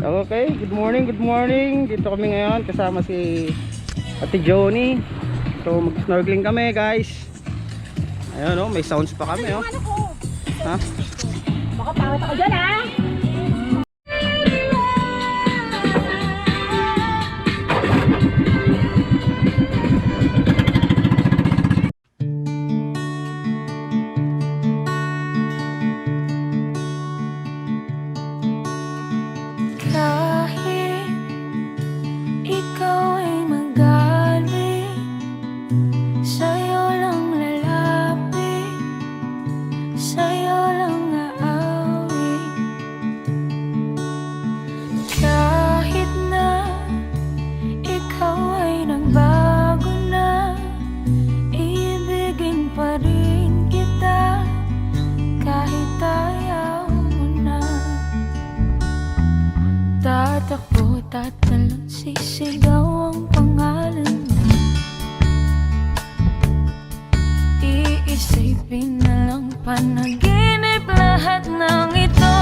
Okay, good morning, good morning. Dito kami ngayon kasama si Ate Jony. So mag-snorkeling kami, guys. Ayun, oh, may sounds pa kami, oh. Ha? Baka pangit ako dyan, ha? Tatakbo, tatalon, sisigaw ang pangalan mo. Iisipin na lang panaginip lahat ng ito.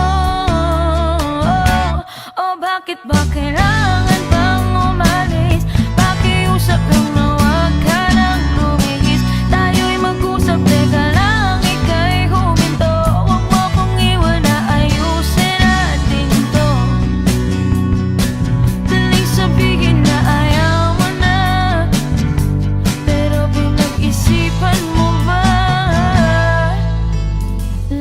O bakit ba kailangan pang umalis? Pakiusap lang na wag ka nang lumihis. Tayo'y mag-usap, teka lang, ika'y huminto. Huwag mo kong iwan na ayusin natin to. Sabihin na ayaw mo na, pero pinag-isipan mo ba?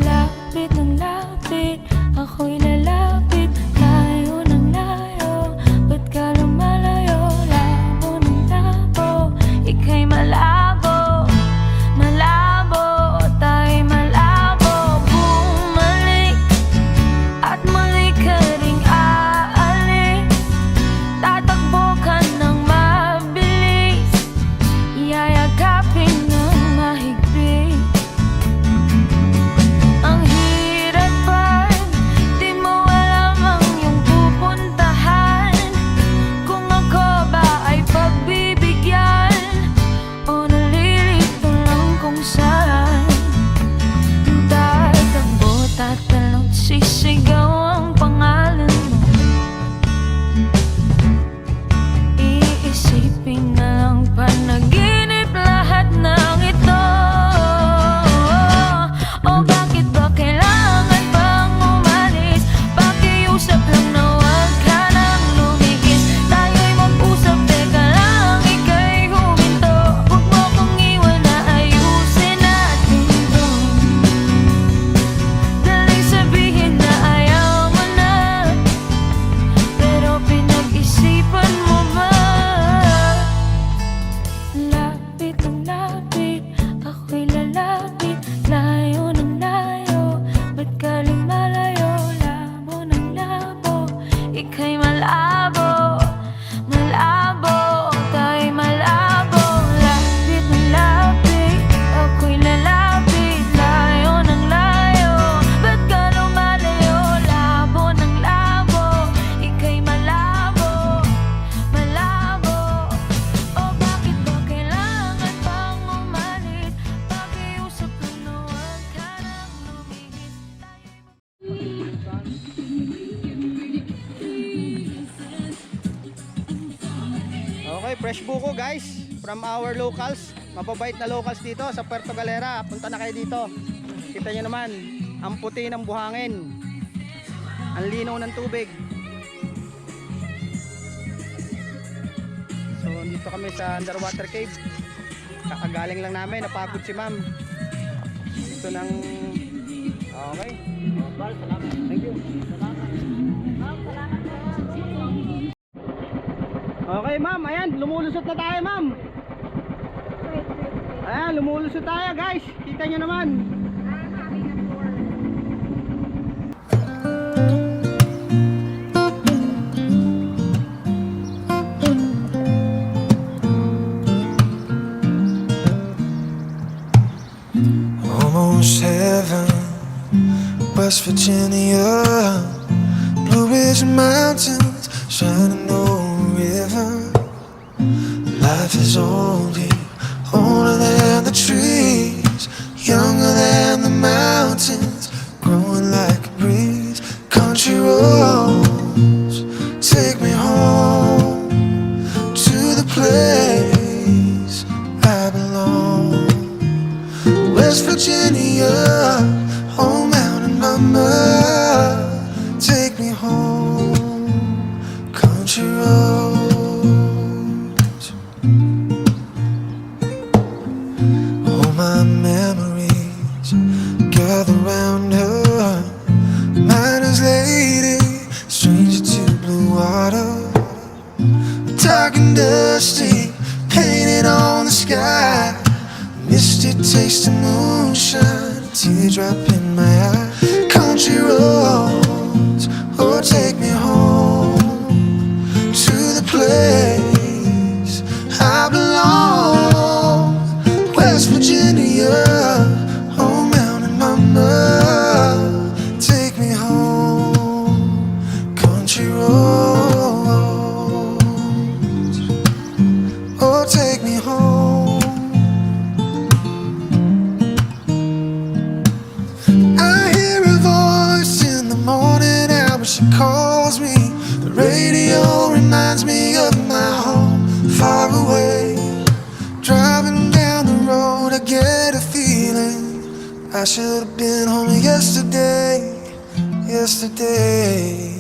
Lapit ng lapit, ako'y lalapit. Layo ng layo, ba't ka lumalayo? Labo ng labo, ika'y malabo. Malabo, tayo'y malabo. Bumalik at muli ka ring aalis. Tatakbo ka ng mabilis, yayagapin ng mahigpit. Ang hirap pa, di mo alam ang iyong pupuntahan. Kung ako ba ay pagbibigyan o nalilito lang kung saan. Tatakbo, tatalon, sisigaw ang pangalan mo. Iisipin na lang panaginip lahat ng ito. O bakit ba kailangan pang umalis? Pakiusap lang na wag ka nang lumikis. Tayo'y mag-usap, teka lang, ika'y huminto. Huwag mo kong iwan na ayusin natin to. Daling sabihin na ayaw mo na, pero pinag-isipan mo ba? Lapit ng lapit, ako'y lalapit. Layo ng layo, ba't ka lumalayo? Labo ng labo, ika'y malabo. Malabo, tayo'y malabo. Lapit ng lapit, ako'y lalapit. Layo ng layo, ba't ka lumalayo? Labo ng labo, ika'y malabo. Malabo, o bakit ba kailangan pang umalis? Pakiusap lang na wag ka nang lumihis. Okay, fresh buko, guys. From our locals. Mababait na locals dito sa Puerto Galera. Punta na kayo dito. Kita nyo naman, ang puti ng buhangin. Ang linaw ng tubig. So, dito kami sa underwater cave. Kakagaling lang namin, napagod si ma'am. Ito ng... Okay. Thank you. Okay, ma'am. Ayan, lumulusot na tayo, ma'am. Ayan, lumulusot tayo, guys. Kita nyo naman. Almost heaven, West Virginia, Blue Ridge Mountains, Shenandoah River. Life is old here, older than the trees, younger than the mountains, growing like a breeze. Country roads, Misty taste of moonshine, a teardrop in my eye. Country roads, oh take me home to the place I belong. West Virginia, oh mountain mama, take me home. Country roads, oh take me home. I hear a voice in the morning hour, she calls me. The radio reminds me of my home far away. Driving down the road, I get a feeling I should have been home yesterday, yesterday.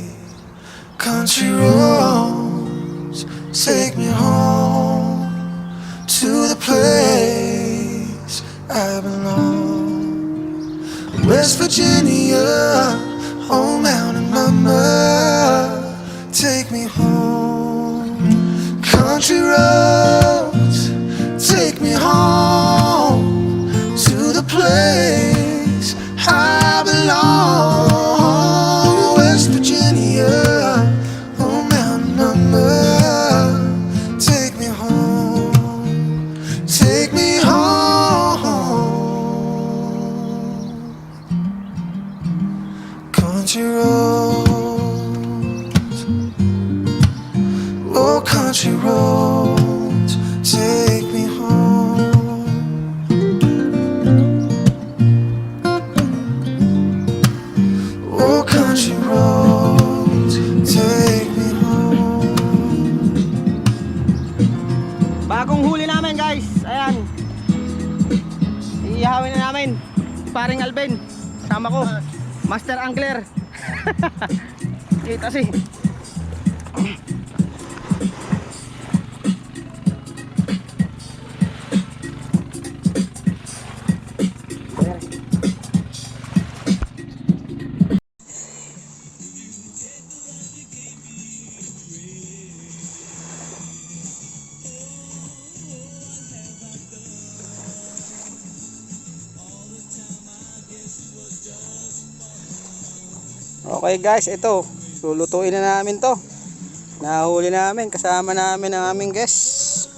Country roads, take me home to the place I belong. West Virginia, oh mountain mama, take me home. Country roads, take me home to the place I belong. West Virginia, oh mountain mama, take me home, take me home. Country roads, oh country roads, take me home. Oh country roads, take me home. Bagong huli namin guys. Ayan. Iihawin na namin. Paring Alben. Sama ko. Master Angler. Kita si. Okay guys, ito lulutuin na namin to. Nahuli namin, kasama namin ang aming guest.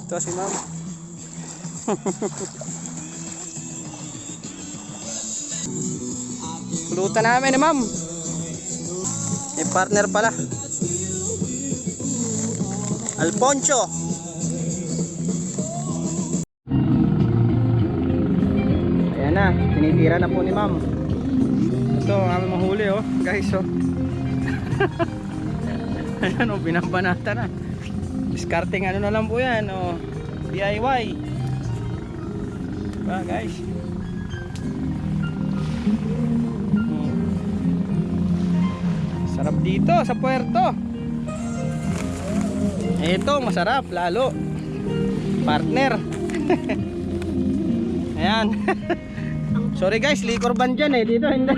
Ito si ma'am. Luto namin ni ma'am. May partner pala, Alfonso. Ayan na, tinitira na po ni ma'am. Ito ang aming mahuli oh, guys oh. Ayan oh, binabanata na. Discarding ano na lang po yan oh, DIY. Diba guys? Sarap dito sa Puerto. Ito masarap lalo. Partner. Ayan. Sorry guys, liquor ban dyan eh. Dito hindi.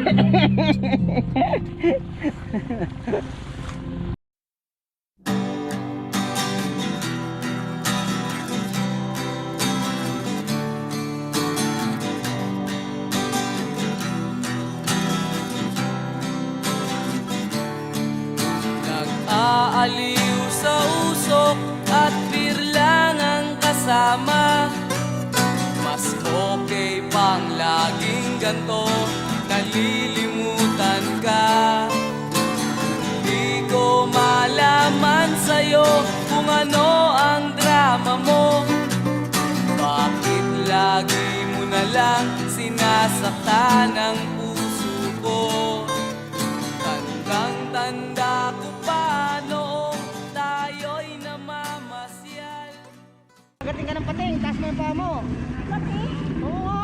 Nag-aaliw sa usok at birlang ang kasama. Mas okay pang laging ganto, nalilimutan ka. Di ko malaman sa'yo kung ano ang drama mo. Bakit lagi mo na lang sinasaktan ang puso ko? Tandang-tanda ko pa noong tayo'y namamasyal. Pagating ka ng pating, taas mo yung paa mo. Pati? Oo nga.